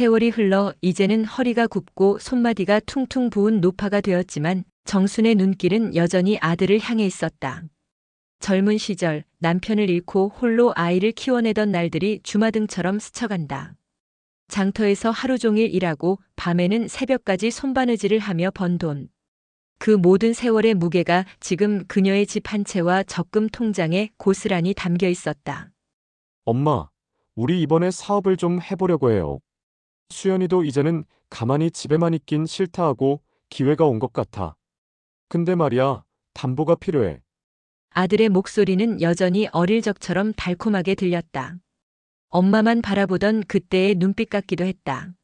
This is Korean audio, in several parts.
세월이 흘러 이제는 허리가 굽고 손마디가 퉁퉁 부은 노파가 되었지만 정순의 눈길은 여전히 아들을 향해 있었다. 젊은 시절 남편을 잃고 홀로 아이를 키워내던 날들이 주마등처럼 스쳐간다. 장터에서 하루 종일 일하고 밤에는 새벽까지 손바느질을 하며 번 돈. 그 모든 세월의 무게가 지금 그녀의 집 한 채와 적금 통장에 고스란히 담겨 있었다. 엄마, 우리 이번에 사업을 좀 해보려고 해요. 수연이도 이제는 가만히 집에만 있긴 싫다 하고 기회가 온 것 같아. 근데 말이야, 담보가 필요해. 아들의 목소리는 여전히 어릴 적처럼 달콤하게 들렸다. 엄마만 바라보던 그때의 눈빛 같기도 했다.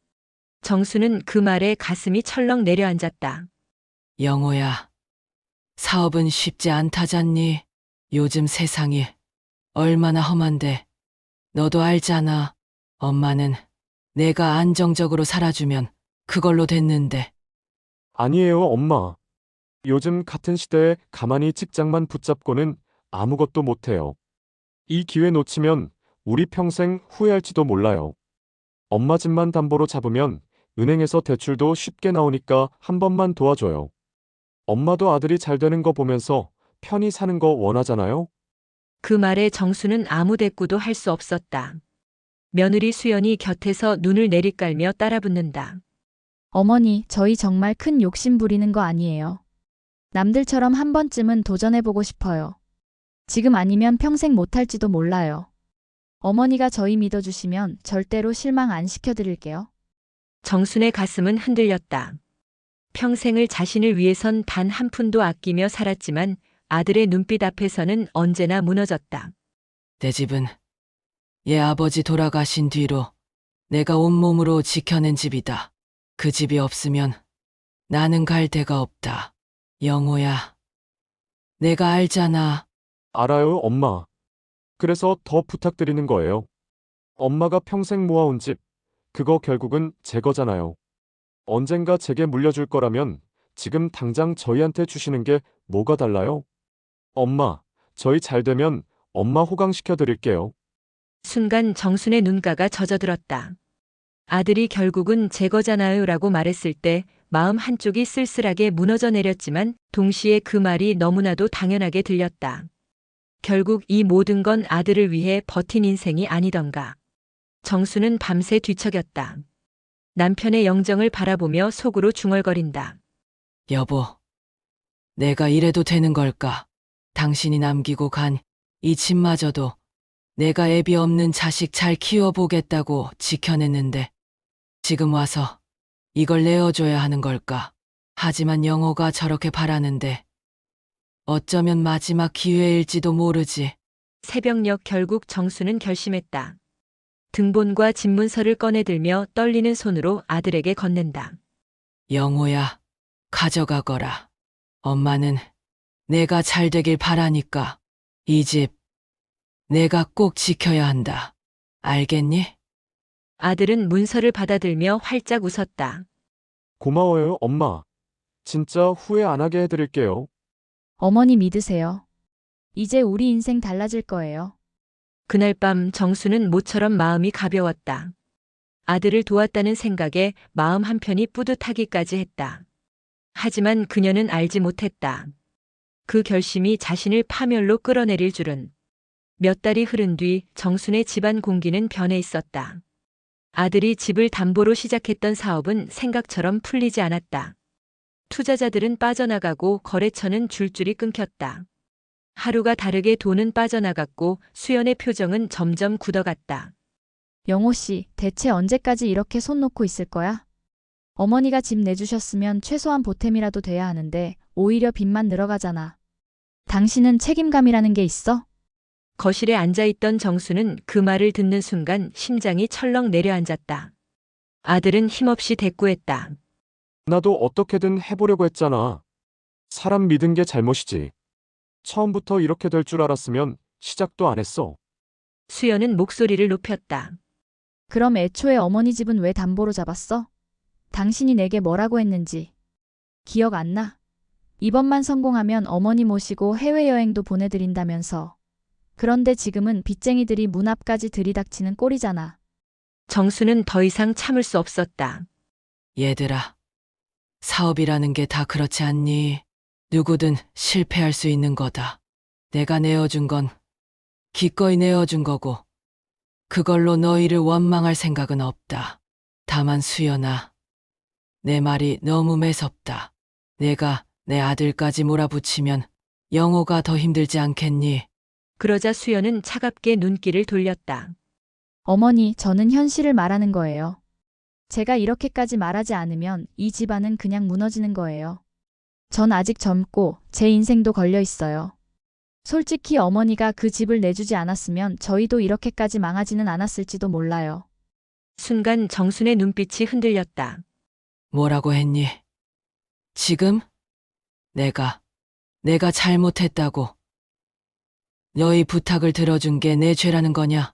정수는 그 말에 가슴이 철렁 내려앉았다. 영호야, 사업은 쉽지 않다잖니. 요즘 세상이 얼마나 험한데. 너도 알잖아. 엄마는 내가 안정적으로 살아주면 그걸로 됐는데. 아니에요, 엄마. 요즘 같은 시대에 가만히 직장만 붙잡고는 아무것도 못해요. 이 기회 놓치면 우리 평생 후회할지도 몰라요. 엄마 집만 담보로 잡으면 은행에서 대출도 쉽게 나오니까 한 번만 도와줘요. 엄마도 아들이 잘 되는 거 보면서 편히 사는 거 원하잖아요? 그 말에 정수는 아무 대꾸도 할 수 없었다. 며느리 수연이 곁에서 눈을 내리깔며 따라붙는다. 어머니, 저희 정말 큰 욕심 부리는 거 아니에요. 남들처럼 한 번쯤은 도전해보고 싶어요. 지금 아니면 평생 못할지도 몰라요. 어머니가 저희 믿어주시면 절대로 실망 안 시켜드릴게요. 정순의 가슴은 흔들렸다. 평생을 자신을 위해선 단 한 푼도 아끼며 살았지만 아들의 눈빛 앞에서는 언제나 무너졌다. 내 집은 얘 아버지 돌아가신 뒤로 내가 온몸으로 지켜낸 집이다. 그 집이 없으면 나는 갈 데가 없다. 영호야, 내가 알잖아. 알아요, 엄마. 그래서 더 부탁드리는 거예요. 엄마가 평생 모아온 집, 그거 결국은 제 거잖아요. 언젠가 제게 물려줄 거라면 지금 당장 저희한테 주시는 게 뭐가 달라요? 엄마, 저희 잘 되면 엄마 호강시켜 드릴게요. 순간 정순의 눈가가 젖어들었다. 아들이 결국은 제 거잖아요 라고 말했을 때 마음 한쪽이 쓸쓸하게 무너져 내렸지만 동시에 그 말이 너무나도 당연하게 들렸다. 결국 이 모든 건 아들을 위해 버틴 인생이 아니던가. 정수는 밤새 뒤척였다. 남편의 영정을 바라보며 속으로 중얼거린다. 여보, 내가 이래도 되는 걸까? 당신이 남기고 간 이 집마저도 내가 애비 없는 자식 잘 키워보겠다고 지켜냈는데 지금 와서 이걸 내어줘야 하는 걸까? 하지만 영호가 저렇게 바라는데 어쩌면 마지막 기회일지도 모르지. 새벽녘 결국 정수는 결심했다. 등본과 집문서를 꺼내들며 떨리는 손으로 아들에게 건넨다. 영호야, 가져가거라. 엄마는 내가 잘 되길 바라니까 이 집 내가 꼭 지켜야 한다. 알겠니? 아들은 문서를 받아들며 활짝 웃었다. 고마워요, 엄마. 진짜 후회 안 하게 해드릴게요. 어머니 믿으세요. 이제 우리 인생 달라질 거예요. 그날 밤 정수는 모처럼 마음이 가벼웠다. 아들을 도왔다는 생각에 마음 한편이 뿌듯하기까지 했다. 하지만 그녀는 알지 못했다. 그 결심이 자신을 파멸로 끌어내릴 줄은. 몇 달이 흐른 뒤 정순의 집안 공기는 변해 있었다. 아들이 집을 담보로 시작했던 사업은 생각처럼 풀리지 않았다. 투자자들은 빠져나가고 거래처는 줄줄이 끊겼다. 하루가 다르게 돈은 빠져나갔고 수연의 표정은 점점 굳어갔다. 영호 씨, 대체 언제까지 이렇게 손 놓고 있을 거야? 어머니가 집 내주셨으면 최소한 보탬이라도 돼야 하는데 오히려 빚만 늘어가잖아. 당신은 책임감이라는 게 있어? 거실에 앉아있던 정수는 그 말을 듣는 순간 심장이 철렁 내려앉았다. 아들은 힘없이 대꾸했다. 나도 어떻게든 해보려고 했잖아. 사람 믿은 게 잘못이지. 처음부터 이렇게 될 줄 알았으면 시작도 안 했어. 수연은 목소리를 높였다. 그럼 애초에 어머니 집은 왜 담보로 잡았어? 당신이 내게 뭐라고 했는지. 기억 안 나? 이번만 성공하면 어머니 모시고 해외여행도 보내드린다면서. 그런데 지금은 빚쟁이들이 문 앞까지 들이닥치는 꼴이잖아. 정수는 더 이상 참을 수 없었다. 얘들아, 사업이라는 게 다 그렇지 않니? 누구든 실패할 수 있는 거다. 내가 내어준 건 기꺼이 내어준 거고, 그걸로 너희를 원망할 생각은 없다. 다만 수연아, 내 말이 너무 매섭다. 내가 내 아들까지 몰아붙이면 영호가 더 힘들지 않겠니? 그러자 수연은 차갑게 눈길을 돌렸다. 어머니, 저는 현실을 말하는 거예요. 제가 이렇게까지 말하지 않으면 이 집안은 그냥 무너지는 거예요. 전 아직 젊고 제 인생도 걸려 있어요. 솔직히 어머니가 그 집을 내주지 않았으면 저희도 이렇게까지 망하지는 않았을지도 몰라요. 순간 정순의 눈빛이 흔들렸다. 뭐라고 했니? 지금? 내가 잘못했다고. 너희 부탁을 들어준 게 내 죄라는 거냐?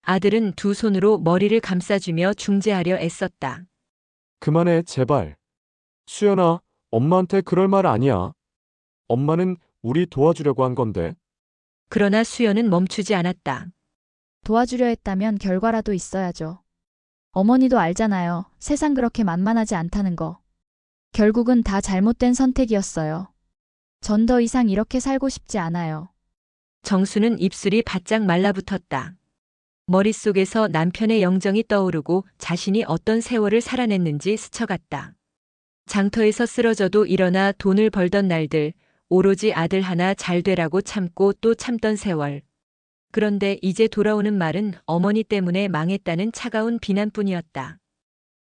아들은 두 손으로 머리를 감싸주며 중재하려 애썼다. 그만해, 제발. 수연아, 엄마한테 그럴 말 아니야. 엄마는 우리 도와주려고 한 건데. 그러나 수연은 멈추지 않았다. 도와주려 했다면 결과라도 있어야죠. 어머니도 알잖아요. 세상 그렇게 만만하지 않다는 거. 결국은 다 잘못된 선택이었어요. 전 더 이상 이렇게 살고 싶지 않아요. 정수는 입술이 바짝 말라붙었다. 머릿속에서 남편의 영정이 떠오르고 자신이 어떤 세월을 살아냈는지 스쳐갔다. 장터에서 쓰러져도 일어나 돈을 벌던 날들, 오로지 아들 하나 잘 되라고 참고 또 참던 세월. 그런데 이제 돌아오는 말은 어머니 때문에 망했다는 차가운 비난뿐이었다.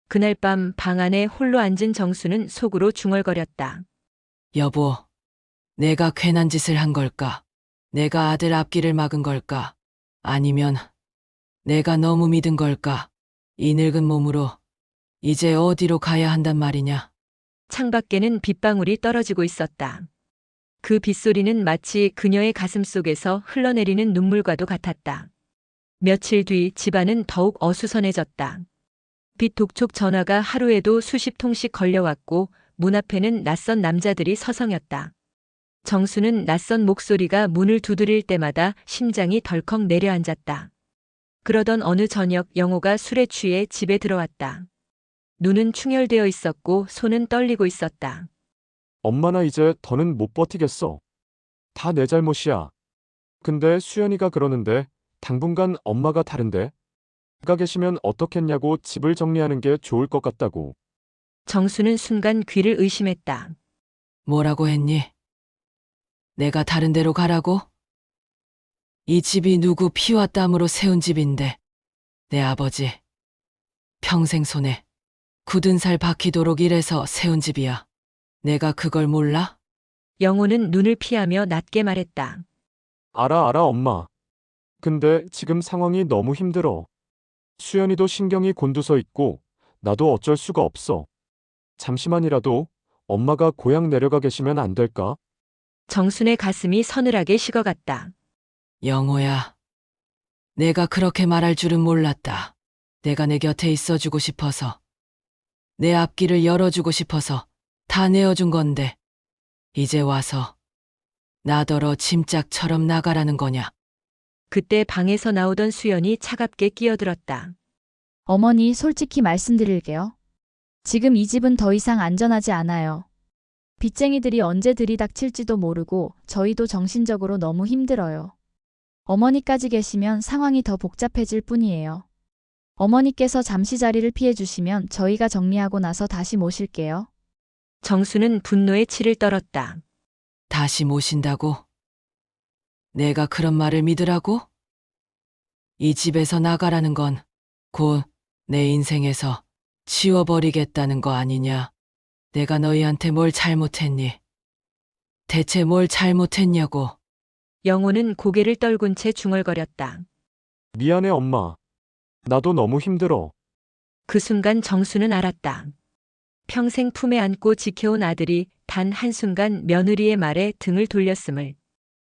그날 밤 방 안에 홀로 앉은 정수는 속으로 중얼거렸다. 여보, 내가 괜한 짓을 한 걸까? 내가 아들 앞길을 막은 걸까? 아니면 내가 너무 믿은 걸까? 이 늙은 몸으로 이제 어디로 가야 한단 말이냐? 창밖에는 빗방울이 떨어지고 있었다. 그 빗소리는 마치 그녀의 가슴 속에서 흘러내리는 눈물과도 같았다. 며칠 뒤 집안은 더욱 어수선해졌다. 빚 독촉 전화가 하루에도 수십 통씩 걸려왔고 문 앞에는 낯선 남자들이 서성였다. 정수는 낯선 목소리가 문을 두드릴 때마다 심장이 덜컥 내려앉았다. 그러던 어느 저녁 영호가 술에 취해 집에 들어왔다. 눈은 충혈되어 있었고 손은 떨리고 있었다. 엄마 나 이제 더는 못 버티겠어. 다 내 잘못이야. 근데 수연이가 그러는데 당분간 엄마가 다른데? 가 계시면 어떻겠냐고 집을 정리하는 게 좋을 것 같다고. 정수는 순간 귀를 의심했다. 뭐라고 했니? 내가 다른 데로 가라고? 이 집이 누구 피와 땀으로 세운 집인데 내 아버지 평생 손에 굳은 살 박히도록 일해서 세운 집이야. 내가 그걸 몰라? 영호는 눈을 피하며 낮게 말했다. 알아 엄마. 근데 지금 상황이 너무 힘들어. 수연이도 신경이 곤두서 있고 나도 어쩔 수가 없어. 잠시만이라도 엄마가 고향 내려가 계시면 안 될까? 정순의 가슴이 서늘하게 식어갔다. 영호야, 내가 그렇게 말할 줄은 몰랐다. 내가 내 곁에 있어주고 싶어서, 내 앞길을 열어주고 싶어서 다 내어준 건데, 이제 와서 나더러 짐짝처럼 나가라는 거냐? 그때 방에서 나오던 수연이 차갑게 끼어들었다. 어머니, 솔직히 말씀드릴게요. 지금 이 집은 더 이상 안전하지 않아요. 빚쟁이들이 언제 들이닥칠지도 모르고 저희도 정신적으로 너무 힘들어요. 어머니까지 계시면 상황이 더 복잡해질 뿐이에요. 어머니께서 잠시 자리를 피해 주시면 저희가 정리하고 나서 다시 모실게요. 정수는 분노에 치를 떨었다. 다시 모신다고? 내가 그런 말을 믿으라고? 이 집에서 나가라는 건 곧 내 인생에서 지워버리겠다는 거 아니냐? 내가 너희한테 뭘 잘못했니? 대체 뭘 잘못했냐고? 영호는 고개를 떨군 채 중얼거렸다. 미안해 엄마. 나도 너무 힘들어. 그 순간 정수는 알았다. 평생 품에 안고 지켜온 아들이 단 한순간 며느리의 말에 등을 돌렸음을.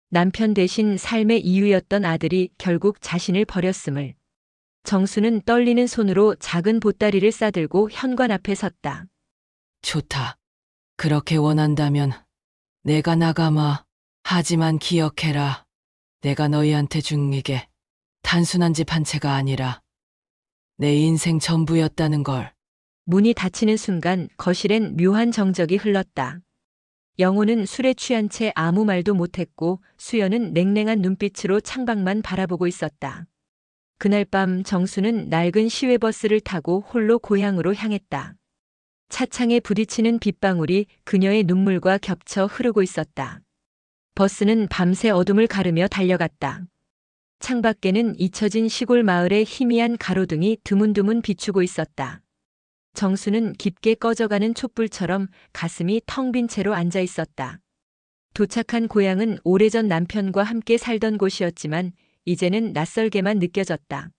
남편 대신 삶의 이유였던 아들이 결국 자신을 버렸음을. 정수는 떨리는 손으로 작은 보따리를 싸들고 현관 앞에 섰다. 좋다. 그렇게 원한다면 내가 나가마. 하지만 기억해라. 내가 너희한테 준 이게 단순한 집 한 채가 아니라 내 인생 전부였다는 걸. 문이 닫히는 순간 거실엔 묘한 정적이 흘렀다. 영호는 술에 취한 채 아무 말도 못했고 수연은 냉랭한 눈빛으로 창밖만 바라보고 있었다. 그날 밤 정수는 낡은 시외버스를 타고 홀로 고향으로 향했다. 차창에 부딪히는 빗방울이 그녀의 눈물과 겹쳐 흐르고 있었다. 버스는 밤새 어둠을 가르며 달려갔다. 창밖에는 잊혀진 시골 마을의 희미한 가로등이 드문드문 비추고 있었다. 정수는 깊게 꺼져가는 촛불처럼 가슴이 텅 빈 채로 앉아 있었다. 도착한 고향은 오래전 남편과 함께 살던 곳이었지만 이제는 낯설게만 느껴졌다.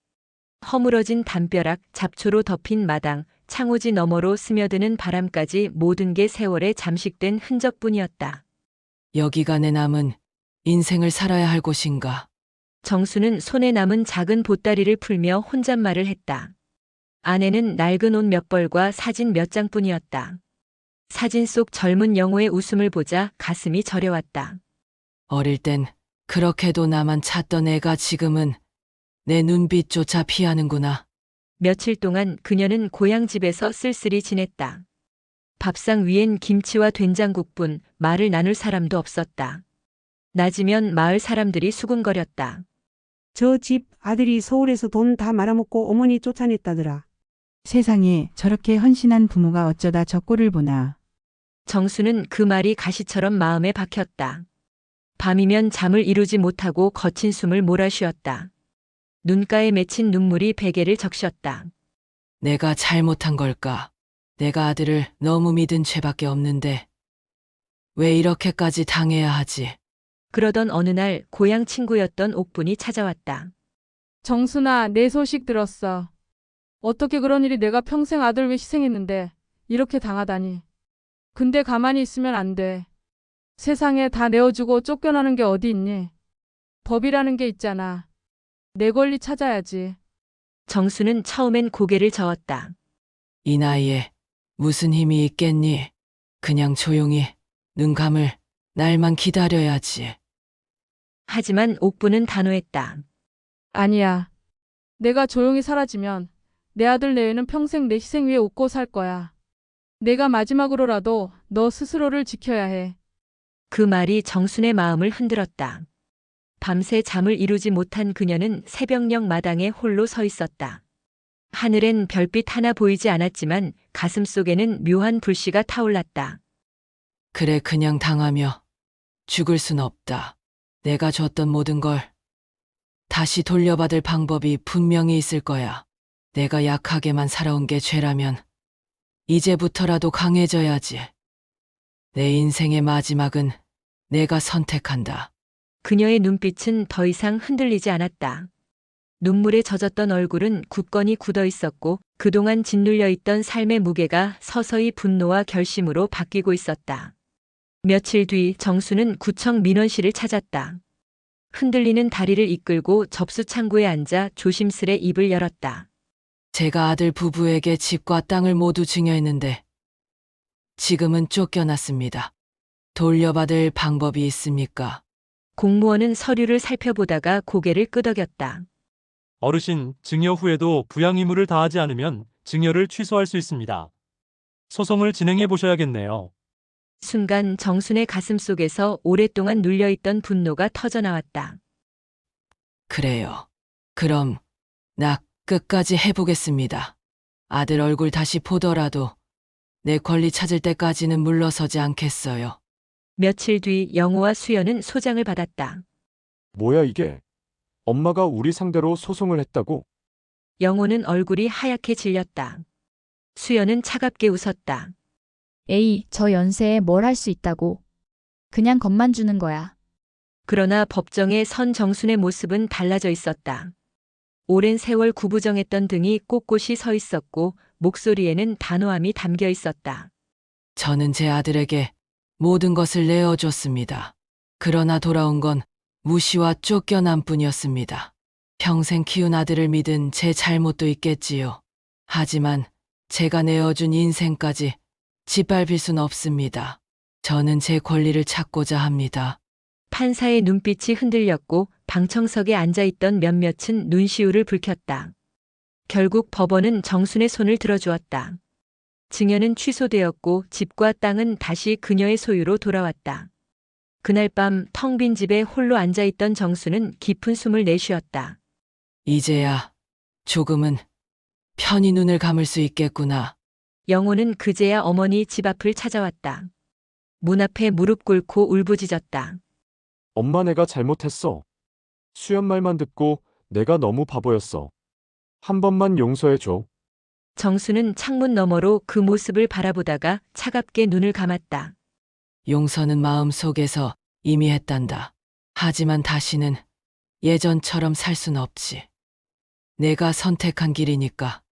허물어진 담벼락, 잡초로 덮인 마당, 창호지 너머로 스며드는 바람까지 모든 게 세월에 잠식된 흔적뿐이었다. 여기가 내 남은 인생을 살아야 할 곳인가? 정수는 손에 남은 작은 보따리를 풀며 혼잣말을 했다. 안에는 낡은 옷 몇 벌과 사진 몇 장뿐이었다. 사진 속 젊은 영호의 웃음을 보자 가슴이 저려왔다. 어릴 땐 그렇게도 나만 찾던 애가 지금은 내 눈빛조차 피하는구나. 며칠 동안 그녀는 고향집에서 쓸쓸히 지냈다. 밥상 위엔 김치와 된장국뿐, 말을 나눌 사람도 없었다. 낮이면 마을 사람들이 수군거렸다. 저 집 아들이 서울에서 돈 다 말아먹고 어머니 쫓아냈다더라. 세상에 저렇게 헌신한 부모가 어쩌다 저 꼴을 보나. 정수는 그 말이 가시처럼 마음에 박혔다. 밤이면 잠을 이루지 못하고 거친 숨을 몰아쉬었다. 눈가에 맺힌 눈물이 베개를 적셨다. 내가 잘못한 걸까? 내가 아들을 너무 믿은 죄밖에 없는데 왜 이렇게까지 당해야 하지? 그러던 어느 날 고향 친구였던 옥분이 찾아왔다. 정순아, 내 소식 들었어. 어떻게 그런 일이 내가 평생 아들 왜 희생했는데 이렇게 당하다니. 근데 가만히 있으면 안 돼. 세상에 다 내어주고 쫓겨나는 게 어디 있니? 법이라는 게 있잖아. 내 권리 찾아야지. 정수는 처음엔 고개를 저었다. 이 나이에 무슨 힘이 있겠니? 그냥 조용히 눈 감을 날만 기다려야지. 하지만 옥분은 단호했다. 아니야. 내가 조용히 사라지면 내 아들 내외는 평생 내 희생 위에 웃고 살 거야. 내가 마지막으로라도 너 스스로를 지켜야 해. 그 말이 정순의 마음을 흔들었다. 밤새 잠을 이루지 못한 그녀는 새벽녘 마당에 홀로 서 있었다. 하늘엔 별빛 하나 보이지 않았지만 가슴 속에는 묘한 불씨가 타올랐다. 그래, 그냥 당하며 죽을 순 없다. 내가 줬던 모든 걸 다시 돌려받을 방법이 분명히 있을 거야. 내가 약하게만 살아온 게 죄라면 이제부터라도 강해져야지. 내 인생의 마지막은 내가 선택한다. 그녀의 눈빛은 더 이상 흔들리지 않았다. 눈물에 젖었던 얼굴은 굳건히 굳어 있었고 그동안 짓눌려 있던 삶의 무게가 서서히 분노와 결심으로 바뀌고 있었다. 며칠 뒤 정수는 구청 민원실을 찾았다. 흔들리는 다리를 이끌고 접수 창구에 앉아 조심스레 입을 열었다. 제가 아들 부부에게 집과 땅을 모두 증여했는데 지금은 쫓겨났습니다. 돌려받을 방법이 있습니까? 공무원은 서류를 살펴보다가 고개를 끄덕였다. 어르신, 증여 후에도 부양 의무를 다하지 않으면 증여를 취소할 수 있습니다. 소송을 진행해 보셔야겠네요. 순간 정순의 가슴 속에서 오랫동안 눌려있던 분노가 터져나왔다. 그래요. 그럼 나 끝까지 해보겠습니다. 아들 얼굴 다시 보더라도 내 권리 찾을 때까지는 물러서지 않겠어요. 며칠 뒤 영호와 수연은 소장을 받았다. 뭐야 이게? 엄마가 우리 상대로 소송을 했다고? 영호는 얼굴이 하얗게 질렸다. 수연은 차갑게 웃었다. 에이, 저 연세에 뭘 할 수 있다고. 그냥 겁만 주는 거야. 그러나 법정에 선 정순의 모습은 달라져 있었다. 오랜 세월 구부정했던 등이 꼿꼿이 서 있었고 목소리에는 단호함이 담겨 있었다. 저는 제 아들에게 모든 것을 내어줬습니다. 그러나 돌아온 건 무시와 쫓겨남 뿐이었습니다. 평생 키운 아들을 믿은 제 잘못도 있겠지요. 하지만 제가 내어준 인생까지 짓밟을 순 없습니다. 저는 제 권리를 찾고자 합니다. 판사의 눈빛이 흔들렸고 방청석에 앉아있던 몇몇은 눈시울을 붉혔다. 결국 법원은 정순의 손을 들어주었다. 증여는 취소되었고 집과 땅은 다시 그녀의 소유로 돌아왔다. 그날 밤 텅 빈 집에 홀로 앉아있던 정순은 깊은 숨을 내쉬었다. 이제야 조금은 편히 눈을 감을 수 있겠구나. 영호는 그제야 어머니 집 앞을 찾아왔다. 문 앞에 무릎 꿇고 울부짖었다. 엄마 내가 잘못했어. 수연 말만 듣고 내가 너무 바보였어. 한 번만 용서해줘. 정수는 창문 너머로 그 모습을 바라보다가 차갑게 눈을 감았다. 용서는 마음 속에서 이미 했단다. 하지만 다시는 예전처럼 살 순 없지. 내가 선택한 길이니까.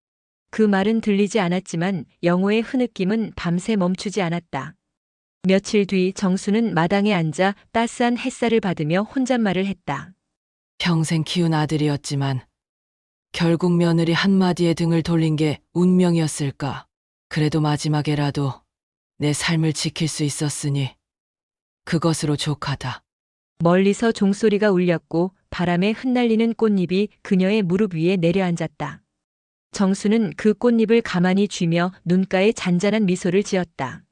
그 말은 들리지 않았지만 영호의 흐느낌은 밤새 멈추지 않았다. 며칠 뒤 정수는 마당에 앉아 따스한 햇살을 받으며 혼잣말을 했다. 평생 키운 아들이었지만 결국 며느리 한마디에 등을 돌린 게 운명이었을까. 그래도 마지막에라도 내 삶을 지킬 수 있었으니 그것으로 족하다. 멀리서 종소리가 울렸고 바람에 흩날리는 꽃잎이 그녀의 무릎 위에 내려앉았다. 정수는 그 꽃잎을 가만히 쥐며 눈가에 잔잔한 미소를 지었다.